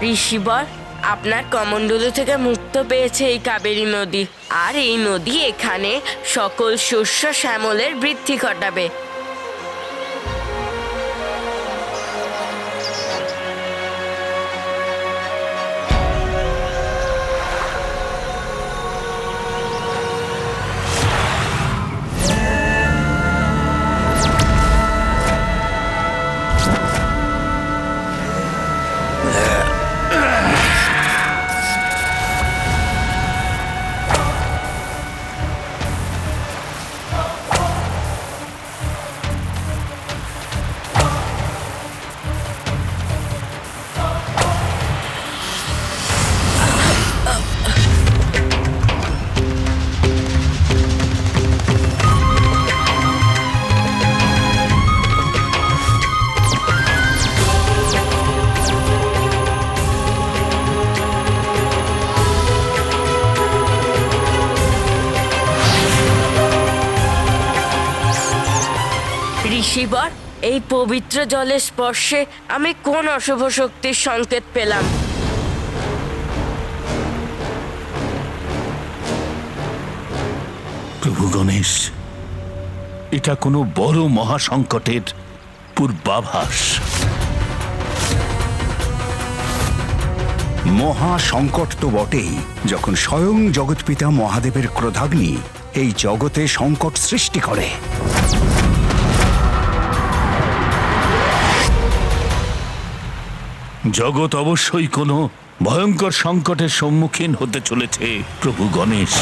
ঋষিবর, আপনার কমণ্ডলু থেকে মুক্ত পেয়েছে এই কাবেরী নদী, আর এই নদী এখানে সকল শস্য শ্যামলের বৃদ্ধি ঘটাবে। ঋষিবর, এই পবিত্র জলের স্পর্শে আমি কোন অশুভ শক্তির সংকেত পেলাম? প্রভু গণেশ, এটা কোনো বড় মহাসংকটের পূর্বাভাস। মহাসংকট তো বটেই, যখন স্বয়ং জগৎপিতা মহাদেবের ক্রোধাগ্নি এই জগতে সংকট সৃষ্টি করে। জগৎ অবশ্যই কোনো ভয়ঙ্কর সংকটের সম্মুখীন হতে চলেছে প্রভু গণেশ।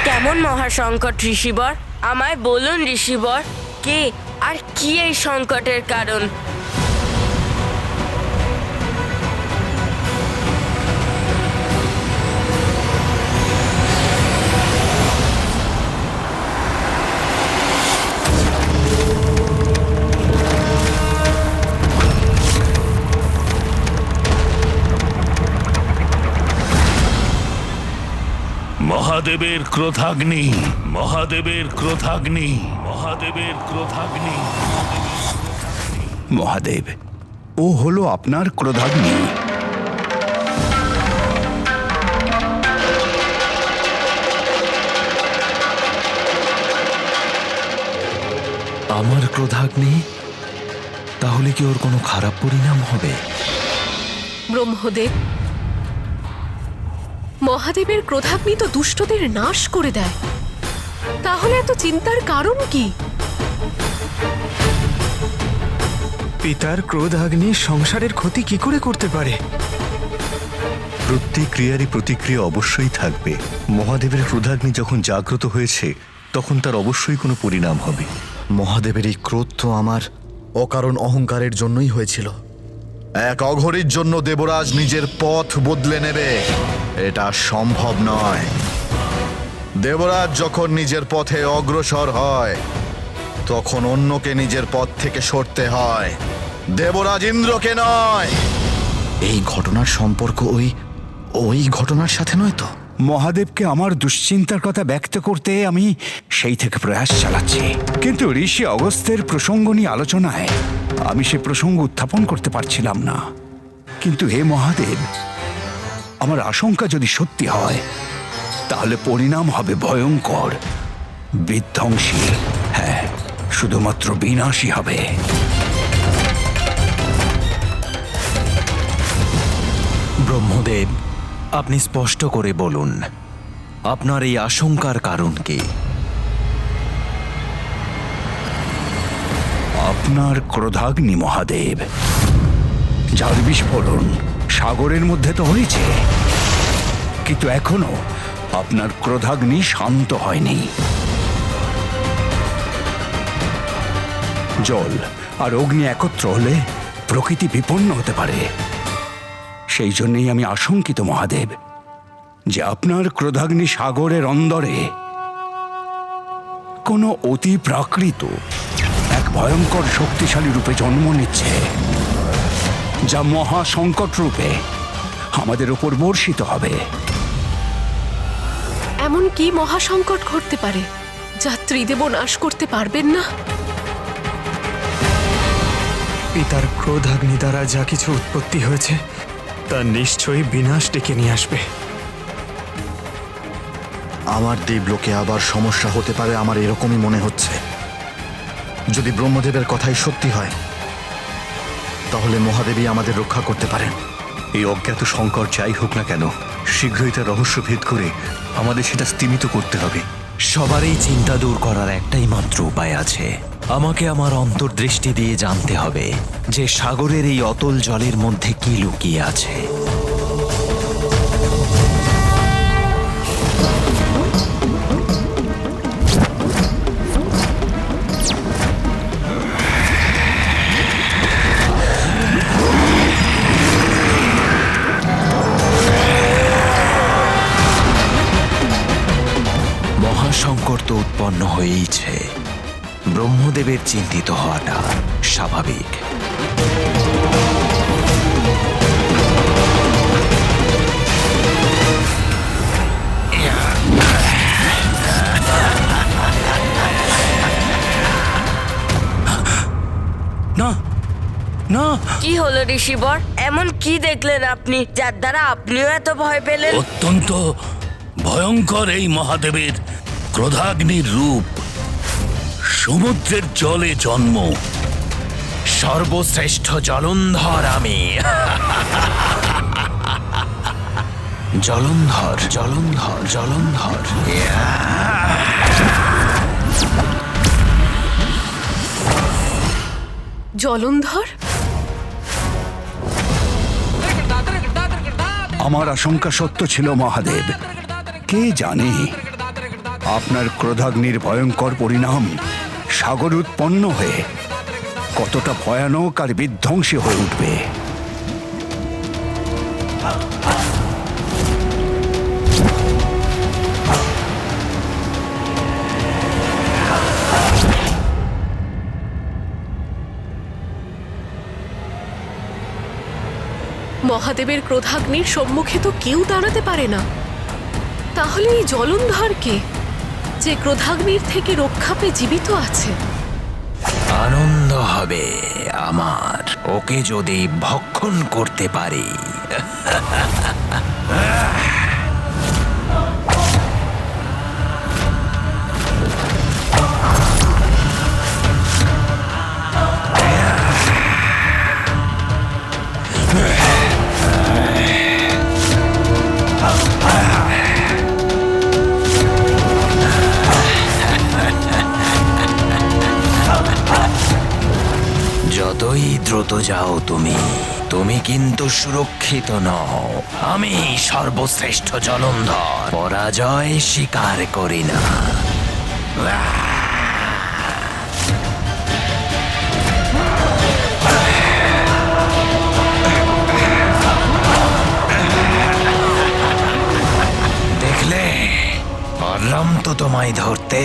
কেমন মহাসংকট ঋষিবর? আমায় বলুন ঋষিবর, কে আর কি এই সংকটের কারণ? মহাদেবের ক্রোধাগ্নি, মহাদেবের ক্রোধাগ্নি, মহাদেবের ক্রোধাগ্নি। মহাদেব, ও হলো আপনার ক্রোধাগ্নি। আমার ক্রোধাগ্নি? তাহলে কি ওর কোনো খারাপ পরিণাম হবে? ব্রহ্মদেব, মহাদেবের ক্রোধাগ্নি তো দুষ্টদের নাশ করে দেয়, তাহলে এত চিন্তার কারণ কি? পিতার ক্রোধাগ্নি সংসারের ক্ষতি কি করে করতে পারে? প্রত্যেক ক্রিয়ারই প্রতিক্রিয়া অবশ্যই থাকবে। মহাদেবের ক্রোধাগ্নি যখন জাগ্রত হয়েছে তখন তার অবশ্যই কোনো পরিণাম হবে। মহাদেবের এই ক্রোধ তো আমার অকারণ অহংকারের জন্যই হয়েছিল। এক অঘরীর জন্য দেবরাজ নিজের পথ বদলে নেবে, এটা সম্ভব নয়। দেবরাজ যখন নিজের পথে অগ্রসর হয় তখন অন্যকে নিজের পথ থেকে সরতে হয়, দেবরাজ ইন্দ্রকে নয়। এই ঘটনার সম্পর্ক ওই ঘটনার সাথে নয় তো? মহাদেবকে আমার দুশ্চিন্তার কথা ব্যক্ত করতে আমি সেই থেকে প্রয়াস চালাচ্ছি, কিন্তু ঋষি অগস্ত্যের প্রসঙ্গ নিয়ে আলোচনায় আমি সে প্রসঙ্গ উত্থাপন করতে পারছিলাম না। কিন্তু হে মহাদেব, আমার আশঙ্কা যদি সত্যি হয় তাহলে পরিণাম হবে ভয়ঙ্কর, বিধ্বংসী। হ্যাঁ, শুধুমাত্র বিনাশী হবে। ব্রহ্মদেব, আপনি স্পষ্ট করে বলুন, আপনার এই আশঙ্কার কারণ কি? আপনার ক্রোধাগ্নি মহাদেব, যার বিস্ফোরণ সাগরের মধ্যে তো হয়েছে, কিন্তু এখনো আপনার ক্রোধাগ্নি শান্ত হয়নি। জল আর অগ্নি একত্র হলে প্রকৃতি বিপন্ন হতে পারে। সেই জন্যই আমি আশঙ্কিত মহাদেব যে আপনার ক্রোধাগ্নি সাগরের অন্দরে কোনো অতি প্রাকৃত এক ভয়ঙ্কর শক্তিশালী রূপে জন্ম নিচ্ছে, যা মহা সংকট রূপে আমাদের উপর বর্ষিত হবে। এমন কি মহাসংকট ঘটতে পারে যা ত্রিদেব নাশ করতে পারবেন না? পিতার ক্রোধাগ্নি দ্বারা যা কিছু উৎপত্তি হয়েছে তা নিশ্চয়ই বিনাশ ডেকে নিয়ে আসবে। আমার দেবলোকে আবার সমস্যা হতে পারে, আমার এরকমই মনে হচ্ছে। যদি ব্রহ্মদেবের কথাই সত্যি হয়, তাহলে মহাদেবী আমাদের রক্ষা করতে পারেন। এই অজ্ঞাত সংকট যাই হোক না কেন, শীঘ্রই তার রহস্য ভেদ করে আমাদের সেটা স্তিমিত করতে হবে। সবারই চিন্তা দূর করার একটাই মাত্র উপায় আছে। আমাকে আমার অন্তর্দৃষ্টি দিয়ে জানতে হবে যে সাগরের এই অতল জলের মধ্যে কি লুকিয়ে আছে। মহাসংকট তো উৎপন্ন হয়েইছে। ব্রহ্মদেবের চিন্তিত হওয়াটা স্বাভাবিক। না না, কি হলো ঋষিবর? এমন কি দেখলেন আপনি যার দ্বারা আপনিও এত ভয় পেলেন? অত্যন্ত ভয়ঙ্কর এই মহাদেবের ক্রোধাগ্নির রূপ। সমুদ্রের জলে জন্ম, সর্বশ্রেষ্ঠ জলন্ধর আমি। জলন্ধর জলন্ধর জলন্ধর। জলন্ধর? আমার আশঙ্কা সত্য ছিল মহাদেব। কে জানে আপনার ক্রোধাগ্নির ভয়ঙ্কর পরিণাম সাগর উৎপন্ন হয়ে কতটা ভয়ানক আর বিধ্বংসী হয়ে উঠবে। মহাদেবের ক্রোধাগ্নির সম্মুখে তো কেউ দাঁড়াতে পারে না। তাহলে এই জলন্ধর কে, যে ক্রোধাগ্নির থেকে রক্ষা পেয়ে জীবিত আছে? আনন্দ হবে আমার ওকে যদি ভক্ষণ করতে পারি। যতই দ্রুত যাও তুমি কিন্তু সুরক্ষিত নও। আমি সর্বশ্রেষ্ঠ জলন্ধর, পরাজয় স্বীকার করি না। দেখলে, পারলাম তো তোমায় ধরতে।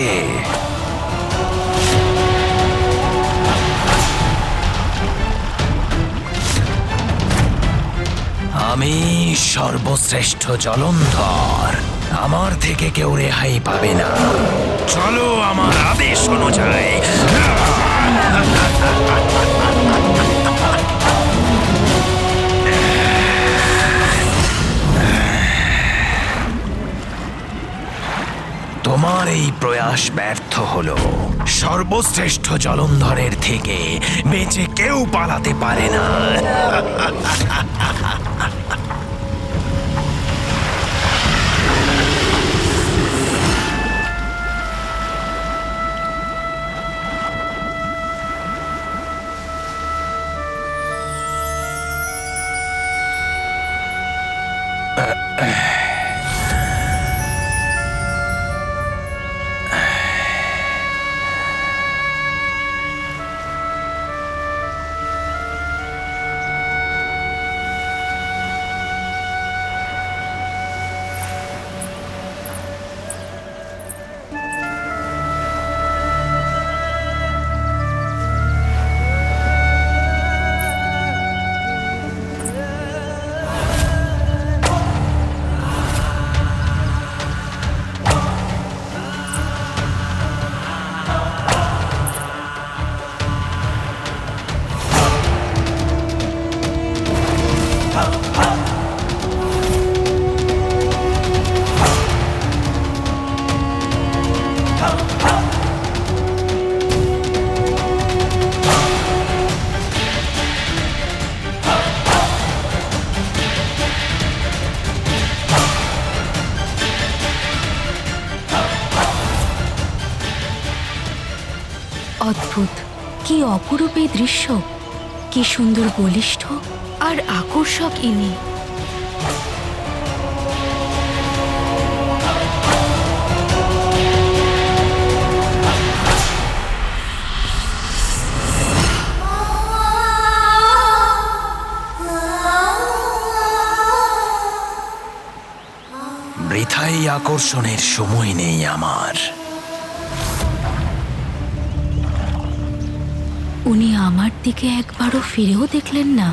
আমি সর্বশ্রেষ্ঠ জলন্ধর, আমার থেকে কেউ রেহাই পাবে না। চলো আমার আদেশ অনুযায়ী। তোমার এই প্রয়াস ব্যর্থ হলো। সর্বশ্রেষ্ঠ জলন্ধরের থেকে বেঁচে কেউ পালাতে পারে না। অদ্ভুত, কি অপরূপ এই দৃশ্য, কি সুন্দর বলিষ্ঠ আর আকর্ষক ইনি। বৃথাই আকর্ষণের সময় নেই আমার। উনি আমার দিকে একবারও ফিরেও দেখলেন না।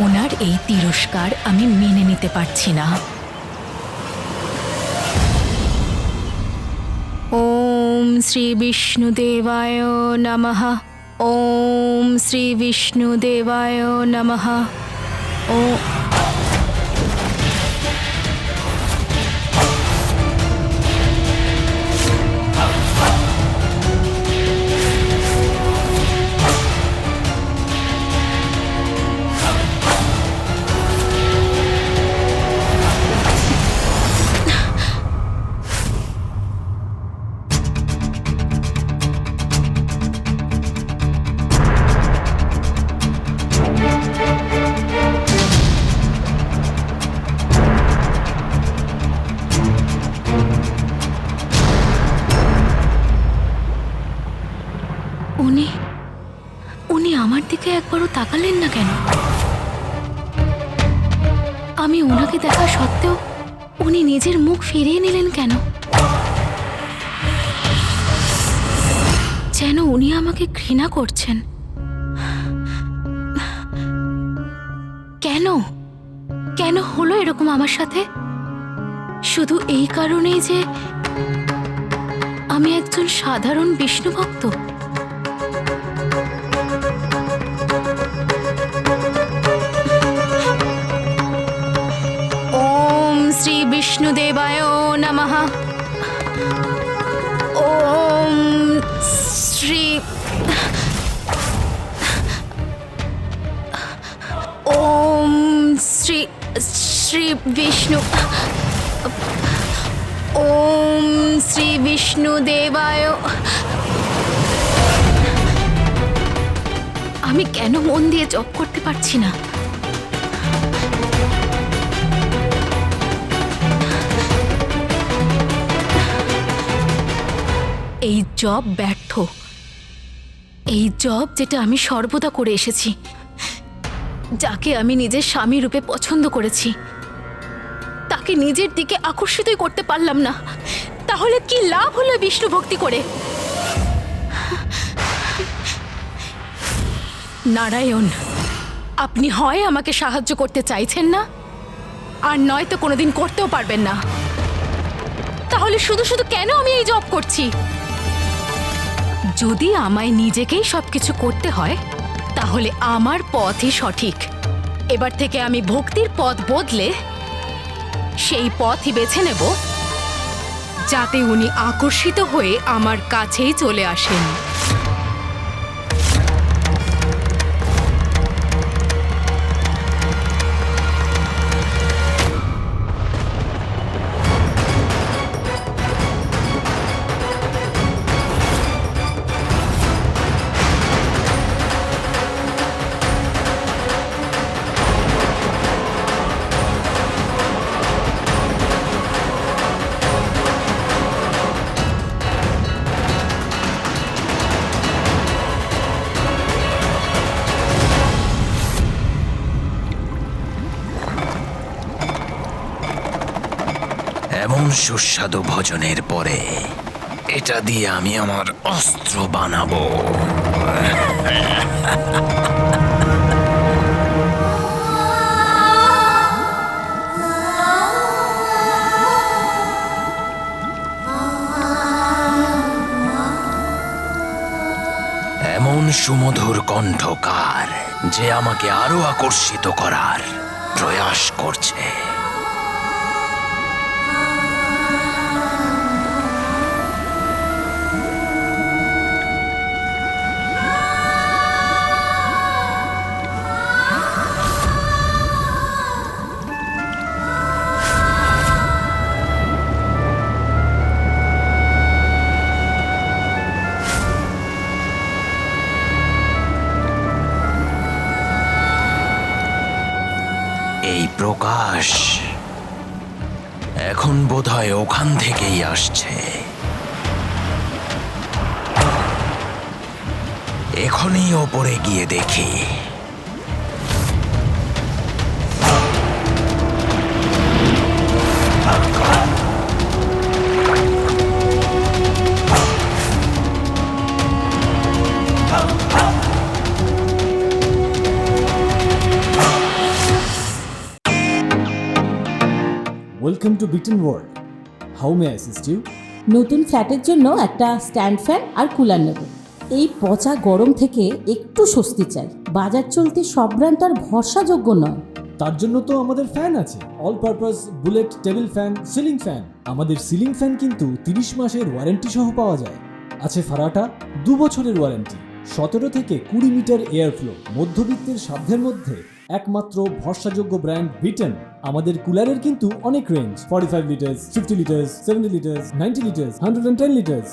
ওনার এই তিরস্কার আমি মেনে নিতে পারছি না। ওম শ্রী বিষ্ণুদেবায় নমঃ। ওম শ্রী বিষ্ণুদেবায় নমঃ। ও উনি উনি আমার দিকে একবারও তাকালেন না কেন? আমি ওনাকে দেখা সত্ত্বেও উনি নিজের মুখ ফিরিয়ে নিলেন কেন? যেন উনি আমাকে ঘৃণা করছেন। কেন কেন হলো এরকম আমার সাথে? শুধু এই কারণেই যে আমি একজন সাধারণ বিষ্ণু ভক্ত। ওম শ্রী বিষ্ণুদেবায় নমঃ। ওম শ্রী ওম শ্রী শ্রী বিষ্ণু ওম শ্রী বিষ্ণুদেবায়। আমি কেন মন দিয়ে জপ করতে পারছি না? এই জব ব্যর্থ। এই জব যেটা আমি সর্বদা করে এসেছি, যাকে আমি নিজের স্বামী রূপে পছন্দ করেছি, তাকে নিজের দিকে আকর্ষিতই করতে পারলাম না। তাহলে কি লাভ হলো বিষ্ণু ভক্তি করে? নারায়ণ, আপনি হয় আমাকে সাহায্য করতে চাইছেন না, আর নয়তো কোনোদিন করতেও পারবেন না। তাহলে শুধু শুধু কেন আমি এই জব করছি? যদি আমায় নিজেকেই সবকিছু করতে হয়, তাহলে আমার পথই সঠিক। এবার থেকে আমি ভক্তির পথ বদলে সেই পথই বেছে নেব, যাতে উনি আকর্ষিত হয়ে আমার কাছেই চলে আসেন। এমন সুস্বাদু ভোজনের পরে এটা দিয়ে আমি আমার অস্ত্র বানাবো। এমন সুমধুর কণ্ঠকার যে আমাকে আরো আকর্ষিত করার প্রয়াস করছে। এই প্রকাশ এখন বোধহয় ওখান থেকেই আসছে। এখনই ওপরে গিয়ে দেখি। Welcome to Bitten world. How may I assist you? নতুন ফ্ল্যাটের জন্য একটা স্ট্যান্ড ফ্যান আর কুলার নেব। এই পচা গরম থেকে একটু স্বস্তি চাই। বাজার চলতে সব ব্র্যান্ড আর ভরসাযোগ্য নয়। তার জন্য তো আমাদের ফ্যান আছে, all purpose bullet table fan, ceiling fan. আমাদের সিলিং ফ্যান কিন্তু 30 মাসের ওয়ারেন্টি সহ পাওয়া যায়। আছে ফারাটা 2 বছরের ওয়ারেন্টি, 17 থেকে 20 মিটার এয়ার ফ্লো, মধ্যবিত্তের সাধ্যের মধ্যে একমাত্র ভরসাযোগ্য ব্র্যান্ড বিটেন। আমাদের কুলারের কিন্তু অনেক range, 45 litres, 50 litres, 70 litres, 90 litres, 110 litres.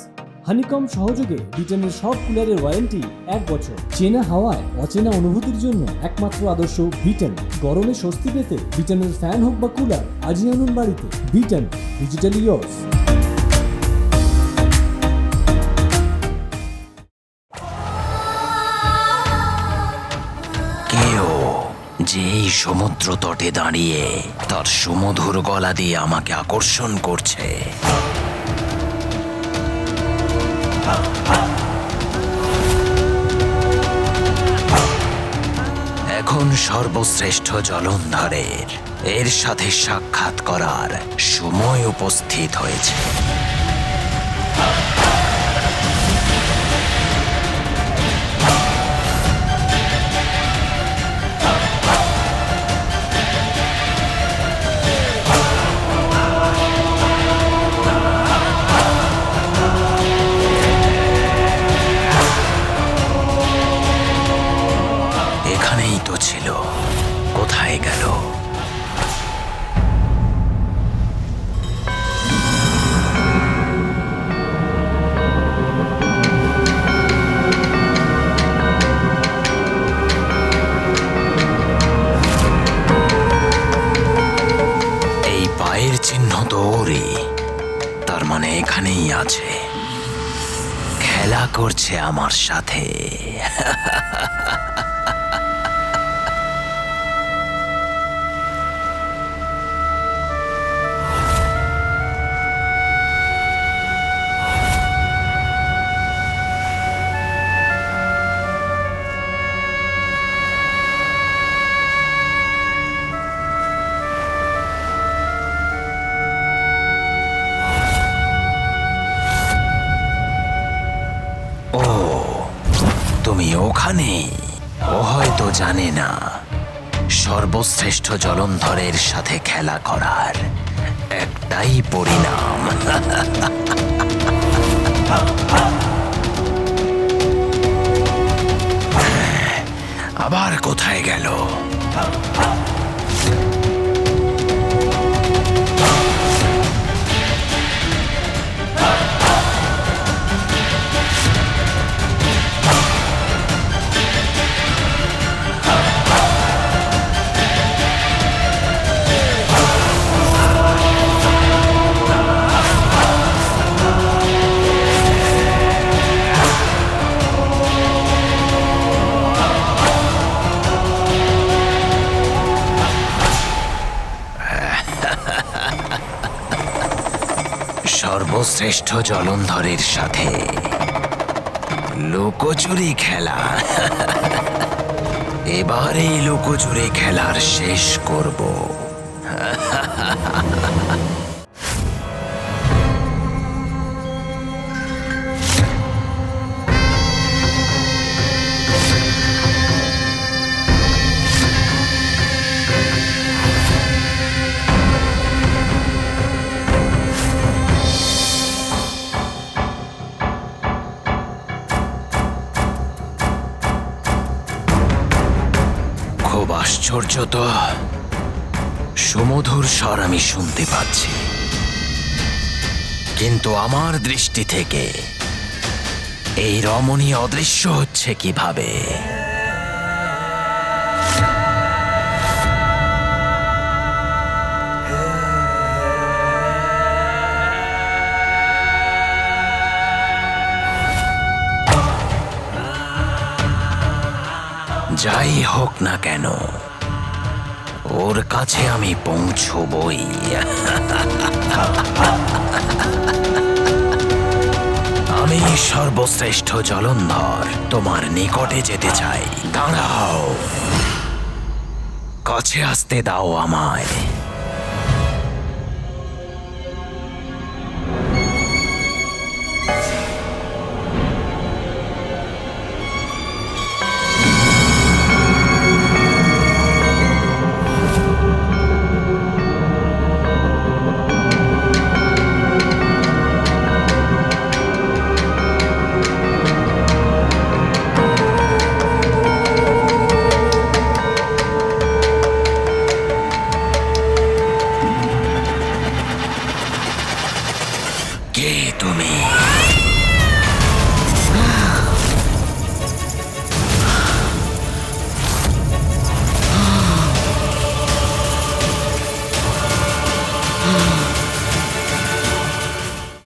Honeycomb সহযোগে বিটেনের সব কুলারের ওয়ারেন্টি 1 বছর। চেনা হাওয়ায় অচেনা অনুভূতির জন্য একমাত্র আদর্শ বিটেন। গরমে স্বস্তি পেতে বিটেনের ফ্যান হোক বা কুলার, আজই আনুন বাড়িতে। Beaten, digitally yours. যে এই সমুদ্র তটে দাঁড়িয়ে তার সুমধুর গলা দিয়ে আমাকে আকর্ষণ করছে। এখন সর্বশ্রেষ্ঠ জলন্ধরের এর সাথে সাক্ষাৎ করার সময় উপস্থিত হয়েছে। এখানেই তো ছিল, কোথায় গেল? এই পায়ের চিহ্ন তো ওরই, তার মানে এখানেই আছে, খেলা করছে আমার সাথে। তুমি ওখানে? ও হয়তো জানে না সর্বশ্রেষ্ঠ জলন্ধরের সাথে খেলা করার একটাই পরিণাম। আবার কোথায় গেল? সর্বশ্রেষ্ঠ জলন্ধরের সাথে লুকোচুরি খেলা। এবার এই লুকোচুরি খেলার শেষ করব। খুব আশ্চর্য তো, সুমধুর স্বর আমি শুনতে পাচ্ছি, কিন্তু আমার দৃষ্টি থেকে এই রমণী অদৃশ্য হচ্ছে কিভাবে? হোক না কেন, ওর কাছে আমি পৌঁছবই। আমি সর্বশ্রেষ্ঠ জলন্ধর তোমার নিকটে যেতে চাই। দাঁড়াও, কাছে আসতে দাও আমায়। কে তুমি?